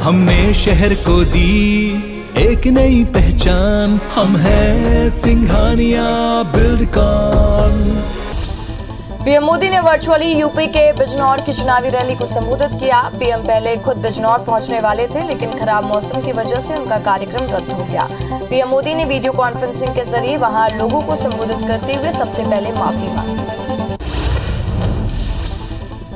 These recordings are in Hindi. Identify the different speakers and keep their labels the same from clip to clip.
Speaker 1: हमने शहर को दी एक नई पहचान, हम हैं सिंघानिया बिल्डकॉन।
Speaker 2: पीएम मोदी ने वर्चुअली यूपी के बिजनौर की चुनावी रैली को संबोधित किया। पीएम पहले खुद बिजनौर पहुंचने वाले थे, लेकिन खराब मौसम की वजह से उनका कार्यक्रम रद्द हो गया। पीएम मोदी ने वीडियो कॉन्फ्रेंसिंग के जरिए वहां लोगों को संबोधित करते हुए सबसे पहले माफी मांगी।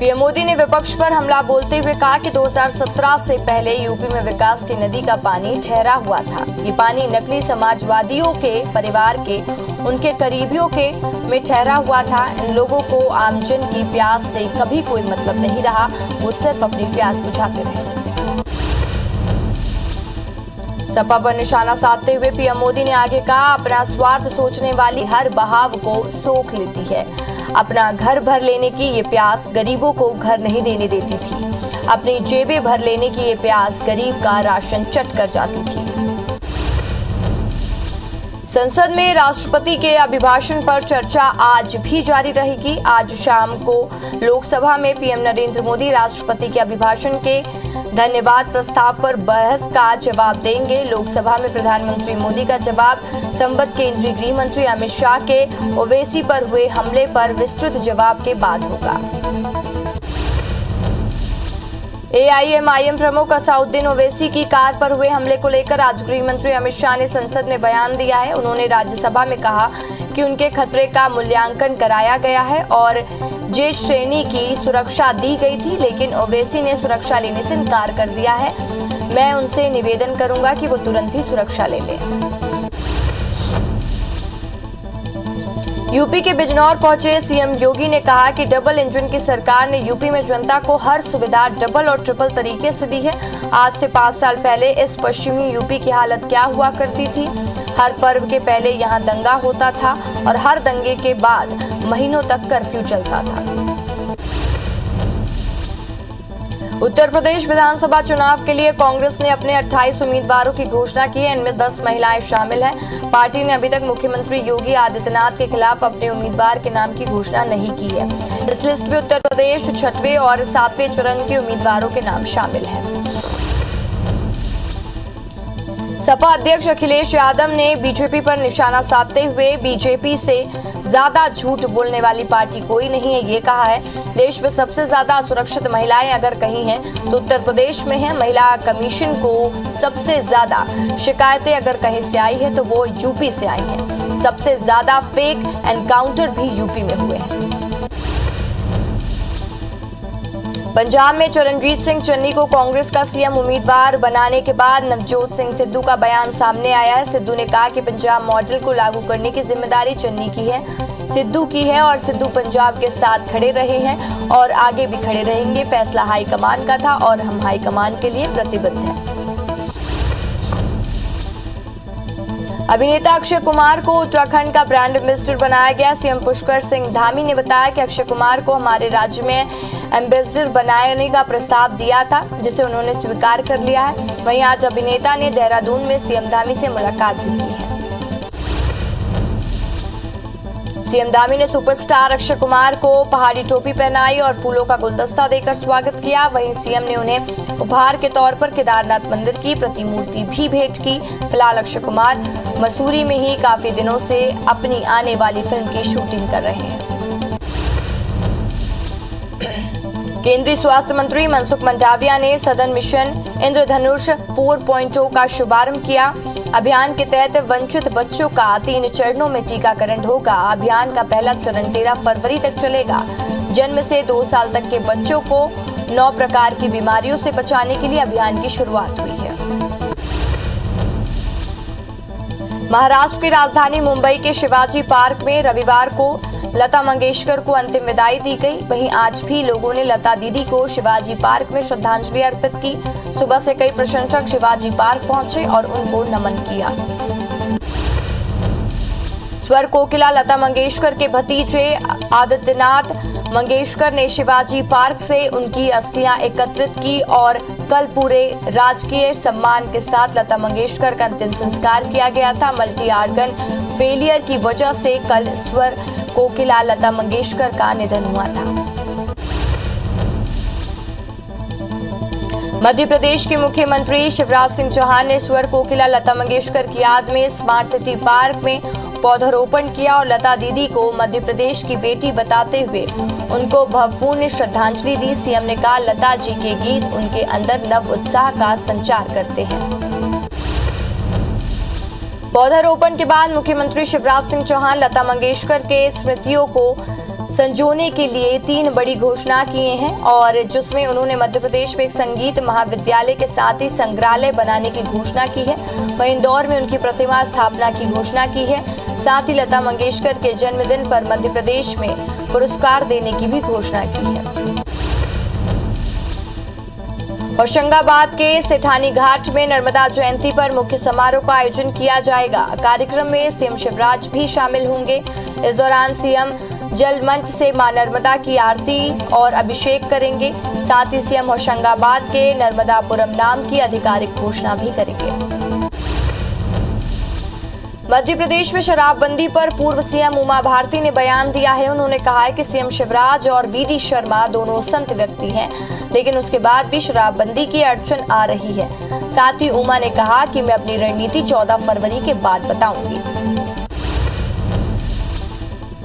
Speaker 2: पीएम मोदी ने विपक्ष पर हमला बोलते हुए कहा कि 2017 से पहले यूपी में विकास की नदी का पानी ठहरा हुआ था। ये पानी नकली समाजवादियों के परिवार के, उनके करीबियों के में ठहरा हुआ था। इन लोगों को आमजन की प्यास से कभी कोई मतलब नहीं रहा, वो सिर्फ अपनी प्यास बुझाते रहे। सपा पर निशाना साधते हुए पीएम मोदी ने आगे कहा, अपना स्वार्थ सोचने वाली हर बहाव को सोख लेती है। अपना घर भर लेने की ये प्यास गरीबों को घर नहीं देने देती थी। अपनी जेबें भर लेने की ये प्यास गरीब का राशन चट कर जाती थी। संसद में राष्ट्रपति के अभिभाषण पर चर्चा आज भी जारी रहेगी। आज शाम को लोकसभा में पीएम नरेंद्र मोदी राष्ट्रपति के अभिभाषण के धन्यवाद प्रस्ताव पर बहस का जवाब देंगे। लोकसभा में प्रधानमंत्री मोदी का जवाब संबद्ध केंद्रीय गृह मंत्री अमित शाह के ओवैसी पर हुए हमले पर विस्तृत जवाब के बाद होगा। एआईएमआईएम प्रमुख असाउद्दीन ओवैसी की कार पर हुए हमले को लेकर आज गृह मंत्री अमित शाह ने संसद में बयान दिया है। उन्होंने राज्यसभा में कहा कि उनके खतरे का मूल्यांकन कराया गया है और जे श्रेणी की सुरक्षा दी गई थी, लेकिन ओवैसी ने सुरक्षा लेने से इनकार कर दिया है। मैं उनसे निवेदन करूंगा कि वो तुरंत ही सुरक्षा ले लें। यूपी के बिजनौर पहुंचे सीएम योगी ने कहा कि डबल इंजन की सरकार ने यूपी में जनता को हर सुविधा डबल और ट्रिपल तरीके से दी है। आज से 5 साल पहले इस पश्चिमी यूपी की हालत क्या हुआ करती थी। हर पर्व के पहले यहाँ दंगा होता था और हर दंगे के बाद महीनों तक कर्फ्यू चलता था। उत्तर प्रदेश विधानसभा चुनाव के लिए कांग्रेस ने अपने 28 उम्मीदवारों की घोषणा की है। इनमें 10 महिलाएं शामिल हैं। पार्टी ने अभी तक मुख्यमंत्री योगी आदित्यनाथ के खिलाफ अपने उम्मीदवार के नाम की घोषणा नहीं की है। इस लिस्ट में उत्तर प्रदेश 6वें और 7वें चरण के उम्मीदवारों के नाम शामिल हैं। सपा अध्यक्ष अखिलेश यादव ने बीजेपी पर निशाना साधते हुए बीजेपी से ज्यादा झूठ बोलने वाली पार्टी कोई नहीं है, ये कहा है। देश में सबसे ज्यादा असुरक्षित महिलाएं अगर कहीं हैं तो उत्तर प्रदेश में है। महिला कमीशन को सबसे ज्यादा शिकायतें अगर कहीं से आई है तो वो यूपी से आई हैं। सबसे ज्यादा फेक एनकाउंटर भी यूपी में हुए हैं। पंजाब में चरणजीत सिंह चन्नी को कांग्रेस का सीएम उम्मीदवार बनाने के बाद नवजोत सिंह सिद्धू का बयान सामने आया है। सिद्धू ने कहा कि पंजाब मॉडल को लागू करने की जिम्मेदारी चन्नी की है, सिद्धू की है और सिद्धू पंजाब के साथ खड़े रहे हैं और आगे भी खड़े रहेंगे। फैसला हाईकमान का था और हम हाईकमान के लिए प्रतिबद्ध हैं। अभिनेता अक्षय कुमार को उत्तराखंड का ब्रांड एम्बेसडर बनाया गया। सीएम पुष्कर सिंह धामी ने बताया कि अक्षय कुमार को हमारे राज्य में एम्बेसडर बनाने का प्रस्ताव दिया था, जिसे उन्होंने स्वीकार कर लिया है। वहीं आज अभिनेता ने देहरादून में सीएम धामी से मुलाकात भी की है। सीएम धामी ने सुपरस्टार अक्षय कुमार को पहाड़ी टोपी पहनाई और फूलों का गुलदस्ता देकर स्वागत किया। वहीं सीएम ने उन्हें उपहार के तौर पर केदारनाथ मंदिर की प्रतिमूर्ति भी भेंट की। फिलहाल अक्षय कुमार मसूरी में ही काफी दिनों से अपनी आने वाली फिल्म की शूटिंग कर रहे हैं। केंद्रीय स्वास्थ्य मंत्री मनसुख मंडाविया ने सदन मिशन इंद्रधनुष 4.0 का शुभारंभ किया। अभियान के तहत वंचित बच्चों का 3 चरणों में टीकाकरण होगा। अभियान का पहला चरण 13 फरवरी तक चलेगा। जन्म से 2 साल तक के बच्चों को 9 प्रकार की बीमारियों से बचाने के लिए अभियान की शुरुआत हुई है। महाराष्ट्र की राजधानी मुंबई के शिवाजी पार्क में रविवार को लता मंगेशकर को अंतिम विदाई दी गई। वहीं आज भी लोगों ने लता दीदी को शिवाजी पार्क में श्रद्धांजलि अर्पित की। सुबह से कई प्रशंसक शिवाजी पार्क पहुंचे और उनको नमन किया। स्वर कोकिला लता मंगेशकर के भतीजे आदित्यनाथ मंगेशकर ने शिवाजी पार्क से उनकी अस्थियां एकत्रित की और कल पूरे राजकीय सम्मान के साथ लता मंगेशकर का अंतिम संस्कार किया गया था। मल्टी आर्गन फेलियर की वजह से कल स्वर कोकिला लता मंगेशकर का निधन हुआ था। मध्य प्रदेश के मुख्यमंत्री शिवराज सिंह चौहान ने स्वर कोकिला लता मंगेशकर की याद में स्मार्ट सिटी पार्क में पौधारोपण किया और लता दीदी को मध्य प्रदेश की बेटी बताते हुए उनको भावपूर्ण श्रद्धांजलि दी। सीएम ने कहा, लता जी के गीत उनके अंदर नव उत्साह का संचार करते हैं। पौधारोपण के बाद मुख्यमंत्री शिवराज सिंह चौहान लता मंगेशकर के स्मृतियों को संजोने के लिए 3 बड़ी घोषणा किए हैं और जिसमें उन्होंने मध्य प्रदेश में एक संगीत महाविद्यालय के साथ ही संग्रहालय बनाने की घोषणा की है। वहीं इंदौर में उनकी प्रतिमा स्थापना की घोषणा की है। साथ ही लता मंगेशकर के जन्मदिन पर मध्य प्रदेश में पुरस्कार देने की भी घोषणा की है। होशंगाबाद के सेठानी घाट में नर्मदा जयंती पर मुख्य समारोह का आयोजन किया जाएगा। कार्यक्रम में सीएम शिवराज भी शामिल होंगे। इस दौरान सीएम जल मंच से मां नर्मदा की आरती और अभिषेक करेंगे। साथ ही सीएम होशंगाबाद के नर्मदापुरम नाम की आधिकारिक घोषणा भी करेंगे। मध्य प्रदेश में शराबबंदी पर पूर्व सीएम उमा भारती ने बयान दिया है। उन्होंने कहा है कि सीएम शिवराज और वीडी शर्मा दोनों संत व्यक्ति हैं, लेकिन उसके बाद भी शराबबंदी की अड़चन आ रही है। साथ ही उमा ने कहा कि मैं अपनी रणनीति 14 फरवरी के बाद बताऊंगी।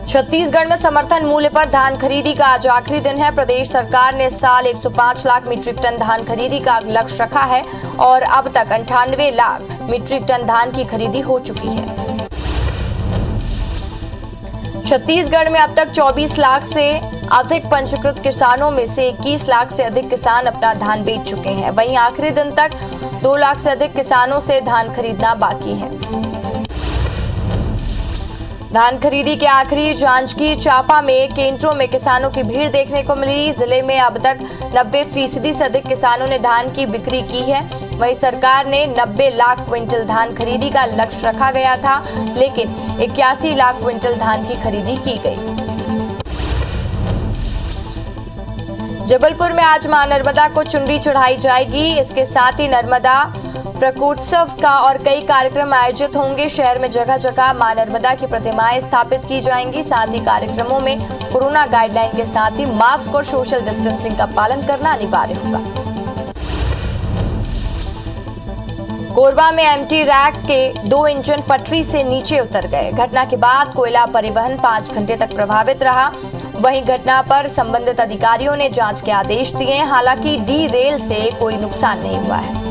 Speaker 2: छत्तीसगढ़ में समर्थन मूल्य पर धान खरीदी का आज आखिरी दिन है। प्रदेश सरकार ने साल 105 लाख मीट्रिक टन धान खरीदी का लक्ष्य रखा है और अब तक 98 लाख मीट्रिक टन धान की खरीदी हो चुकी है। छत्तीसगढ़ में अब तक 24 लाख से अधिक पंजीकृत किसानों में से 21 लाख से अधिक किसान अपना धान बेच चुके हैं। वहीं आखिरी दिन तक 2 लाख से अधिक किसानों से धान खरीदना बाकी है। धान खरीदी के आखिरी जांजगीर चांपा में केंद्रों में किसानों की भीड़ देखने को मिली। जिले में अब तक 90% से अधिक किसानों ने धान की बिक्री की है। वहीं सरकार ने 90 लाख क्विंटल धान खरीदी का लक्ष्य रखा गया था, लेकिन 81 लाख क्विंटल धान की खरीदी की गई। जबलपुर में आज मां नर्मदा को चुनरी चढ़ाई जाएगी। इसके साथ ही नर्मदा प्रकोत्सव का और कई कार्यक्रम आयोजित होंगे। शहर में जगह जगह मां नर्मदा की प्रतिमाएं स्थापित की जाएंगी। साथ ही कार्यक्रमों में कोरोना गाइडलाइन के साथ ही मास्क और सोशल डिस्टेंसिंग का पालन करना अनिवार्य होगा। कोरबा में एमटी रैक के 2 इंजन पटरी से नीचे उतर गए। घटना के बाद कोयला परिवहन 5 घंटे तक प्रभावित रहा। वहीं घटना पर संबंधित अधिकारियों ने जांच के आदेश दिए। हालांकि डी रेल से कोई नुकसान नहीं हुआ है।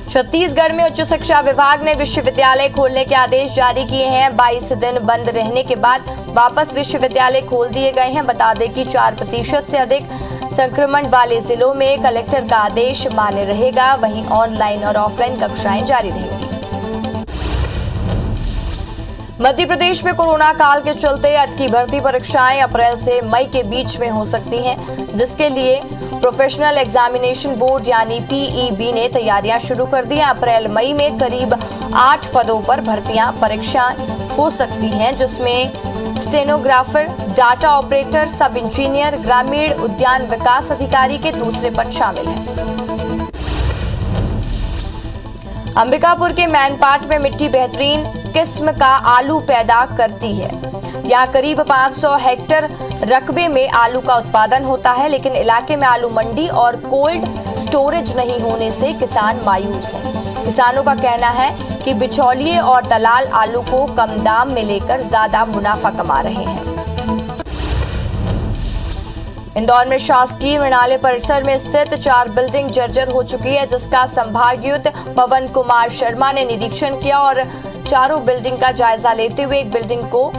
Speaker 2: छत्तीसगढ़ में उच्च शिक्षा विभाग ने विश्वविद्यालय खोलने के आदेश जारी किए हैं। 22 दिन बंद रहने के बाद वापस विश्वविद्यालय खोल दिए गए हैं। बता दें कि 4% से अधिक संक्रमण वाले जिलों में कलेक्टर का आदेश मान्य रहेगा। वहीं ऑनलाइन और ऑफलाइन कक्षाएं जारी रहेंगी। मध्य प्रदेश में कोरोना काल के चलते अटकी भर्ती परीक्षाएं अप्रैल से मई के बीच में हो सकती हैं, जिसके लिए प्रोफेशनल एग्जामिनेशन बोर्ड यानी पीईबी ने तैयारियां शुरू कर दी हैं। अप्रैल मई में करीब 8 पदों पर भर्तियां परीक्षाएं हो सकती हैं, जिसमें स्टेनोग्राफर, डाटा ऑपरेटर, सब इंजीनियर, ग्रामीण उद्यान विकास अधिकारी के दूसरे पद शामिल हैं। अंबिकापुर के मैनपाट में मिट्टी बेहतरीन किस्म का आलू पैदा करती है। यहाँ करीब 500 हेक्टेयर रकबे में आलू का उत्पादन होता है, लेकिन इलाके में आलू मंडी और कोल्ड स्टोरेज नहीं होने से किसान मायूस हैं। किसानों का कहना है कि बिचौलिए और दलाल आलू को कम दाम में लेकर ज्यादा मुनाफा कमा रहे हैं। इंदौर में शासकीय मृणालय परिसर में स्थित 4 बिल्डिंग जर्जर हो चुकी है, जिसका संभागायुक्त पवन कुमार शर्मा ने निरीक्षण किया और चारों बिल्डिंग का जायजा लेते हुए एक बिल्डिंग को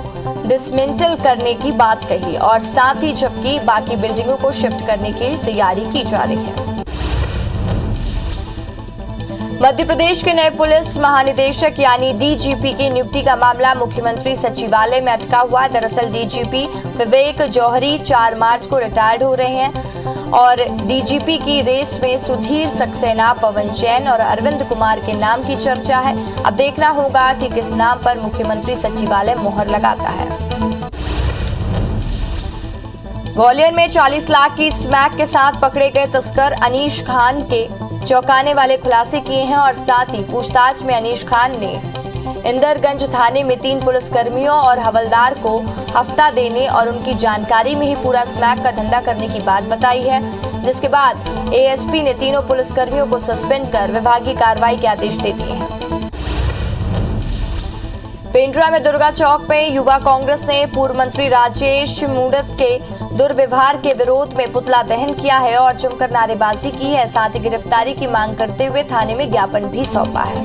Speaker 2: डिसमेंटल करने की बात कही और साथ ही जबकि बाकी बिल्डिंगों को शिफ्ट करने की तैयारी की जा रही है। मध्य प्रदेश के नए पुलिस महानिदेशक यानी डीजीपी की नियुक्ति का मामला मुख्यमंत्री सचिवालय में अटका हुआ है। दरअसल डीजीपी विवेक जौहरी 4 मार्च को रिटायर्ड हो रहे हैं और डीजीपी की रेस में सुधीर सक्सेना, पवन जैन और अरविंद कुमार के नाम की चर्चा है। अब देखना होगा कि किस नाम पर मुख्यमंत्री सचिवालय मोहर लगाता है। ग्वालियर में 40 लाख की स्मैक के साथ पकड़े गए तस्कर अनीश खान के चौंकाने वाले खुलासे किए हैं और साथ ही पूछताछ में अनीश खान ने इंदरगंज थाने में 3 पुलिसकर्मियों और हवलदार को हफ्ता देने और उनकी जानकारी में ही पूरा स्मैक का धंधा करने की बात बताई है। जिसके बाद एएसपी ने तीनों पुलिसकर्मियों को सस्पेंड कर विभागीय कार्रवाई के आदेश दे दिए हैं। पेंड्रा में दुर्गा चौक में युवा कांग्रेस ने पूर्व मंत्री राजेश मूणत के दुर्व्यवहार के विरोध में पुतला दहन किया है और जमकर नारेबाजी की है। साथ ही गिरफ्तारी की मांग करते हुए थाने में ज्ञापन भी सौंपा है।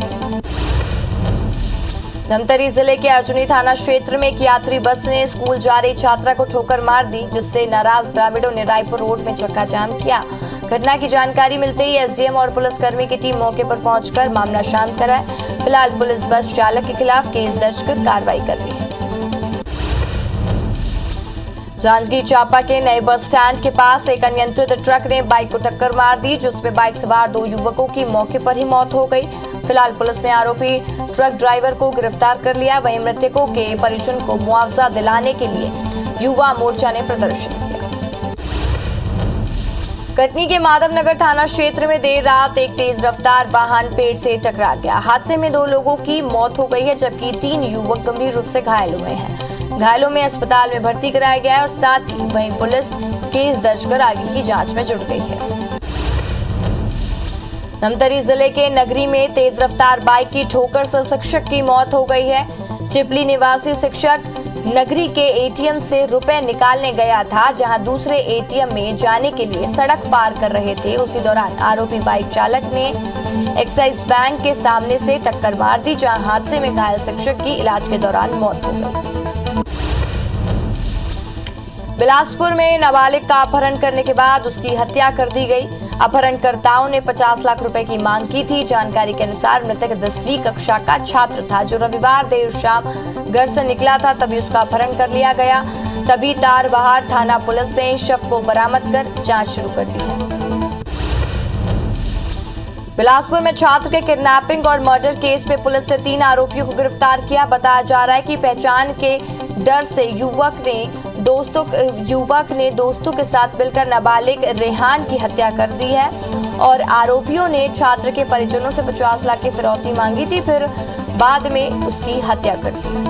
Speaker 2: धमतरी जिले के अर्जुनी थाना क्षेत्र में एक यात्री बस ने स्कूल जा रही छात्रा को ठोकर मार दी, जिससे नाराज ग्रामीणों ने रायपुर रोड में चक्का जाम किया। घटना की जानकारी मिलते ही एसडीएम और पुलिसकर्मी की टीम मौके पर पहुंचकर मामला शांत कराए। फिलहाल पुलिस बस चालक के खिलाफ केस दर्ज कर कार्रवाई कर रही है। जांजगीर चांपा के नए बस स्टैंड के पास एक अनियंत्रित ट्रक ने बाइक को टक्कर मार दी, जिसमें बाइक सवार 2 युवकों की मौके पर ही मौत हो गई। फिलहाल पुलिस ने आरोपी ट्रक ड्राइवर को गिरफ्तार कर लिया। वहीं मृतकों के परिजन को मुआवजा दिलाने के लिए युवा मोर्चा ने प्रदर्शन किया। कटनी के माधवनगर थाना क्षेत्र में देर रात एक तेज रफ्तार वाहन पेड़ से टकरा गया। हादसे में 2 लोगों की मौत हो गई है, जबकि 3 युवक गंभीर रूप से घायल हुए हैं। घायलों में अस्पताल में भर्ती कराया गया है और साथ ही वहीं पुलिस केस दर्ज कर आगे की जांच में जुट गई है। धमतरी जिले के नगरी में तेज रफ्तार बाइक की ठोकर से शिक्षक की मौत हो गई है। चिपली निवासी शिक्षक नगरी के एटीएम से रुपए निकालने गया था, जहां दूसरे एटीएम में जाने के लिए सड़क पार कर रहे थे। उसी दौरान आरोपी बाइक चालक ने एक्साइज बैंक के सामने से टक्कर मार दी, जहां हादसे में घायल शिक्षक की इलाज के दौरान मौत हो गई। बिलासपुर में नाबालिग का अपहरण करने के बाद उसकी हत्या कर दी गई। अपहरणकर्ताओं ने 50 लाख रुपए की मांग की थी। जानकारी के अनुसार मृतक 10वीं कक्षा का छात्र था, जो रविवार देर शाम घर से निकला था, तभी उसका अपहरण कर लिया गया। तभी तारबहार थाना पुलिस ने शव को बरामद कर जांच शुरू कर दी है। बिलासपुर में छात्र के किडनैपिंग और मर्डर केस में पुलिस ने 3 आरोपियों को गिरफ्तार किया। बताया जा रहा है कि पहचान के डर से युवक ने दोस्तों के साथ मिलकर नाबालिग रेहान की हत्या कर दी है और आरोपियों ने छात्र के परिजनों से 50 लाख की फिरौती मांगी थी, फिर बाद में उसकी हत्या कर दी।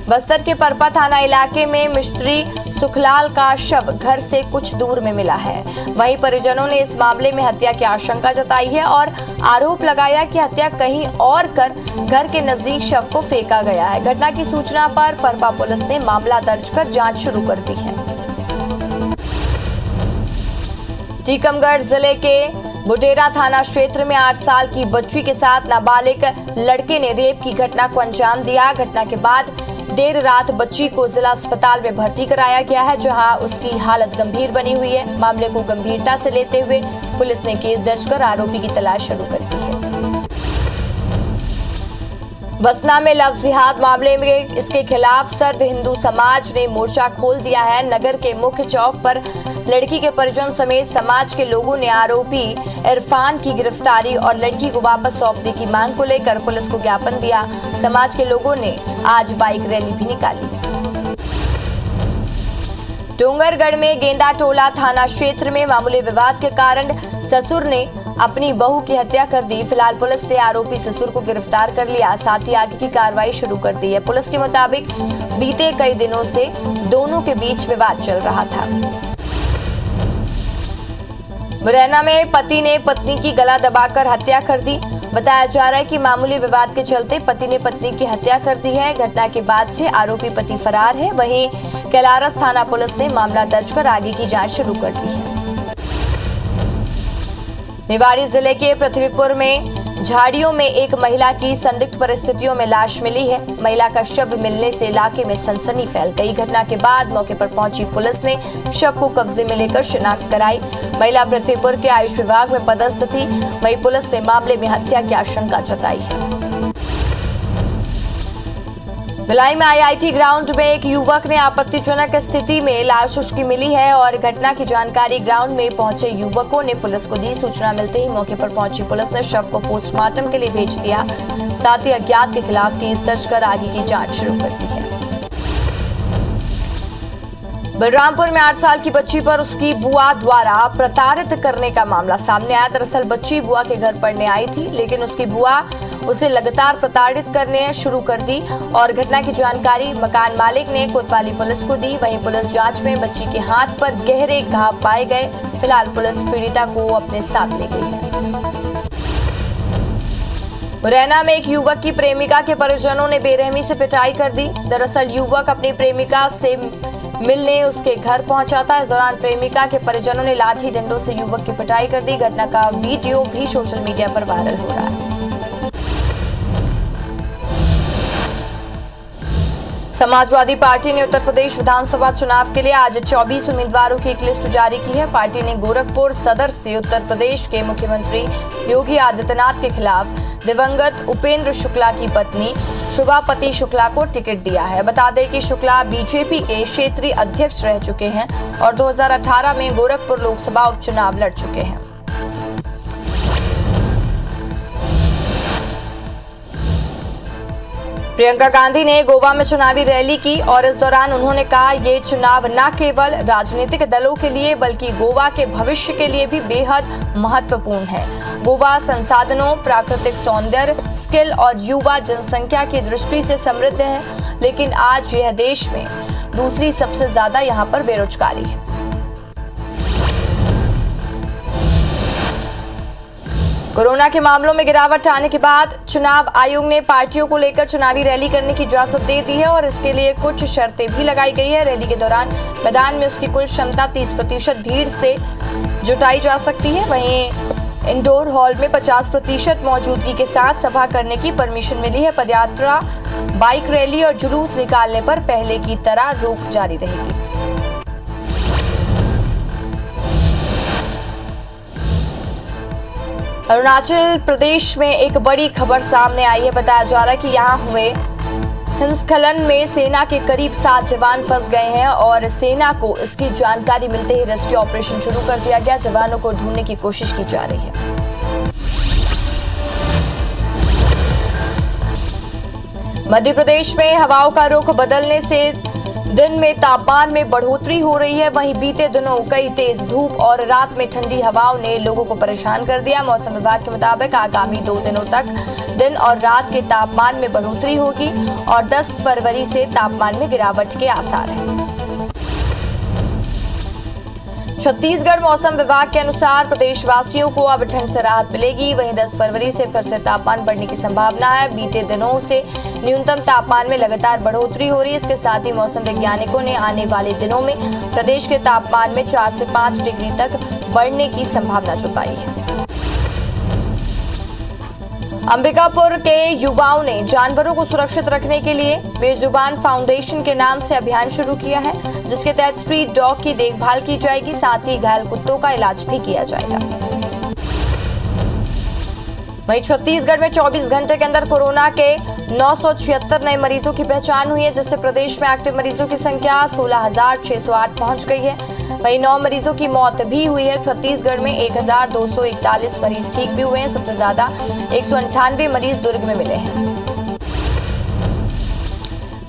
Speaker 2: बस्तर के परपा थाना इलाके में मिस्त्री सुखलाल का शव घर से कुछ दूर में मिला है। वहीं परिजनों ने इस मामले में हत्या की आशंका जताई है और आरोप लगाया कि हत्या कहीं और कर घर के नजदीक शव को फेंका गया है। घटना की सूचना पर परपा पुलिस ने मामला दर्ज कर जांच शुरू कर दी है। टीकमगढ़ जिले के बुटेरा थाना क्षेत्र में 8 साल की बच्ची के साथ नाबालिग लड़के ने रेप की घटना को अंजाम दिया। घटना के बाद देर रात बच्ची को जिला अस्पताल में भर्ती कराया गया है, जहां उसकी हालत गंभीर बनी हुई है। मामले को गंभीरता से लेते हुए पुलिस ने केस दर्ज कर आरोपी की तलाश शुरू कर दी है। बसना में लव जिहाद मामले में इसके खिलाफ सर्व हिंदू समाज ने मोर्चा खोल दिया है। नगर के मुख्य चौक पर लड़की के परिजन समेत समाज के लोगों ने आरोपी इरफान की गिरफ्तारी और लड़की को वापस सौंपने की मांग को लेकर पुलिस को ज्ञापन दिया। समाज के लोगों ने आज बाइक रैली भी निकाली। डोंगरगढ़ में गेंदा टोला थाना क्षेत्र में मामूली विवाद के कारण ससुर ने अपनी बहू की हत्या कर दी। फिलहाल पुलिस ने आरोपी ससुर को गिरफ्तार कर लिया, साथ ही आगे की कार्रवाई शुरू कर दी है। पुलिस के मुताबिक बीते कई दिनों से दोनों के बीच विवाद चल रहा था। मुरैना में पति ने पत्नी की गला दबाकर हत्या कर दी। बताया जा रहा है कि मामूली विवाद के चलते पति ने पत्नी की हत्या कर दी है। घटना के बाद से आरोपी पति फरार है। वहीं कैलारस थाना पुलिस ने मामला दर्ज कर आगे की जांच शुरू कर दी है। निवाड़ी जिले के पृथ्वीपुर में झाड़ियों में एक महिला की संदिग्ध परिस्थितियों में लाश मिली है। महिला का शव मिलने से इलाके में सनसनी फैल गई। घटना के बाद मौके पर पहुंची पुलिस ने शव को कब्जे में लेकर शिनाख्त कराई। महिला पृथ्वीपुर के आयुष विभाग में पदस्थ थी। वहीं पुलिस ने मामले में हत्या की आशंका जताई है। भिलाई में आईआईटी ग्राउंड में एक युवक ने आपत्तिजनक स्थिति में लाश उसकी मिली है और घटना की जानकारी ग्राउंड में पहुंचे युवकों ने पुलिस को दी। सूचना मिलते ही मौके पर पहुंची पुलिस ने शव को पोस्टमार्टम के लिए भेज दिया। साथ ही अज्ञात के खिलाफ केस दर्ज कर आगे की जांच शुरू कर दी है। बलरामपुर में 8 साल की बच्ची पर उसकी बुआ द्वारा प्रताड़ित करने का मामला सामने आया। दरअसल बच्ची बुआ के घर पढ़ने आई थी, लेकिन उसकी बुआ उसे लगातार प्रताड़ित करने शुरू कर दी और घटना की जानकारी मकान मालिक ने कोतवाली पुलिस को दी। वहीं पुलिस जांच में बच्ची के हाथ पर गहरे घाव पाए गए। फिलहाल पुलिस पीड़िता को अपने साथ ले गई है। मुरैना में एक युवक की प्रेमिका के परिजनों ने बेरहमी से पिटाई कर दी। दरअसल युवक अपनी प्रेमिका से मिलने उसके घर पहुंचा था। इस दौरान प्रेमिका के परिजनों ने लाठी डंडों से युवक की पिटाई कर दी। घटना का वीडियो भी सोशल मीडिया पर वायरल हो रहा है। समाजवादी पार्टी ने उत्तर प्रदेश विधानसभा चुनाव के लिए आज 24 उम्मीदवारों की एक लिस्ट जारी की है। पार्टी ने गोरखपुर सदर से उत्तर प्रदेश के मुख्यमंत्री योगी आदित्यनाथ के खिलाफ दिवंगत उपेंद्र शुक्ला की पत्नी शुभापति शुक्ला को टिकट दिया है। बता दें कि शुक्ला बीजेपी के क्षेत्रीय अध्यक्ष रह चुके हैं और 2018 में गोरखपुर लोकसभा उपचुनाव लड़ चुके हैं। प्रियंका गांधी ने गोवा में चुनावी रैली की और इस दौरान उन्होंने कहा, ये चुनाव न केवल राजनीतिक दलों के लिए बल्कि गोवा के भविष्य के लिए भी बेहद महत्वपूर्ण है। गोवा संसाधनों, प्राकृतिक सौंदर्य, स्किल और युवा जनसंख्या की दृष्टि से समृद्ध है, लेकिन आज यह देश में दूसरी सबसे ज्यादा यहाँ पर बेरोजगारी है। कोरोना के मामलों में गिरावट आने के बाद चुनाव आयोग ने पार्टियों को लेकर चुनावी रैली करने की इजाजत दे दी है और इसके लिए कुछ शर्तें भी लगाई गई है। रैली के दौरान मैदान में उसकी कुल क्षमता 30% भीड़ से जुटाई जा सकती है। वहीं इंडोर हॉल में 50% मौजूदगी के साथ सभा करने की परमिशन मिली है। पदयात्रा, बाइक रैली और जुलूस निकालने पर पहले की तरह रोक जारी रहेगी। अरुणाचल प्रदेश में एक बड़ी खबर सामने आई है। बताया जा रहा है कि यहां हुए हिमस्खलन में सेना के करीब 7 जवान फंस गए हैं और सेना को इसकी जानकारी मिलते ही रेस्क्यू ऑपरेशन शुरू कर दिया गया। जवानों को ढूंढने की कोशिश की जा रही है। मध्य प्रदेश में हवाओं का रुख बदलने से दिन में तापमान में बढ़ोतरी हो रही है। वहीं बीते दिनों कई तेज धूप और रात में ठंडी हवाओं ने लोगों को परेशान कर दिया। मौसम विभाग के मुताबिक आगामी 2 दिनों तक दिन और रात के तापमान में बढ़ोतरी होगी और 10 फरवरी से तापमान में गिरावट के आसार हैं। छत्तीसगढ़ मौसम विभाग के अनुसार प्रदेशवासियों को अब ठंड से राहत मिलेगी। वहीं 10 फरवरी से फिर से तापमान बढ़ने की संभावना है। बीते दिनों से न्यूनतम तापमान में लगातार बढ़ोतरी हो रही है। इसके साथ ही मौसम वैज्ञानिकों ने आने वाले दिनों में प्रदेश के तापमान में 4 से 5 डिग्री तक बढ़ने की संभावना जताई है। अंबिकापुर के युवाओं ने जानवरों को सुरक्षित रखने के लिए बेजुबान फाउंडेशन के नाम से अभियान शुरू किया है, जिसके तहत स्ट्रीट डॉग की देखभाल की जाएगी। साथ ही घायल कुत्तों का इलाज भी किया जाएगा। वहीं छत्तीसगढ़ में 24 घंटे के अंदर कोरोना के 976 नए मरीजों की पहचान हुई है, जिससे प्रदेश में एक्टिव मरीजों की संख्या 16,608 पहुंच गई है। वहीं 9 मरीजों की मौत भी हुई है। छत्तीसगढ़ में 1,241 मरीज ठीक भी हुए हैं। सबसे ज्यादा 198 मरीज दुर्ग में मिले हैं।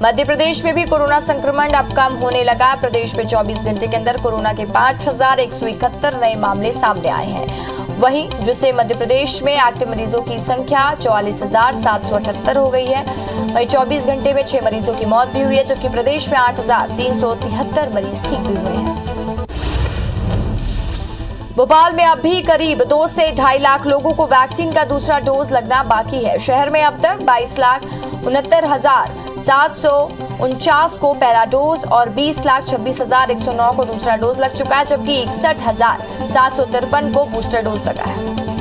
Speaker 2: मध्य प्रदेश में भी कोरोना संक्रमण अब कम होने लगा। प्रदेश में 24 घंटे के अंदर कोरोना के 5,171 नए मामले सामने आए हैं। वहीं जिससे मध्य प्रदेश में एक्टिव मरीजों की संख्या 44,778 हो गई है। वहीं 24 घंटे में 6 मरीजों की मौत भी हुई है, जबकि प्रदेश में 8,373 मरीज ठीक भी हुए हैं। भोपाल में अब भी करीब 2 से 2.5 लाख लोगों को वैक्सीन का दूसरा डोज लगना बाकी है। शहर में अब तक 22,69,749 को पहला डोज और 20,26,109 को दूसरा डोज लग चुका है, जबकि 61,753 को बूस्टर डोज लगा है।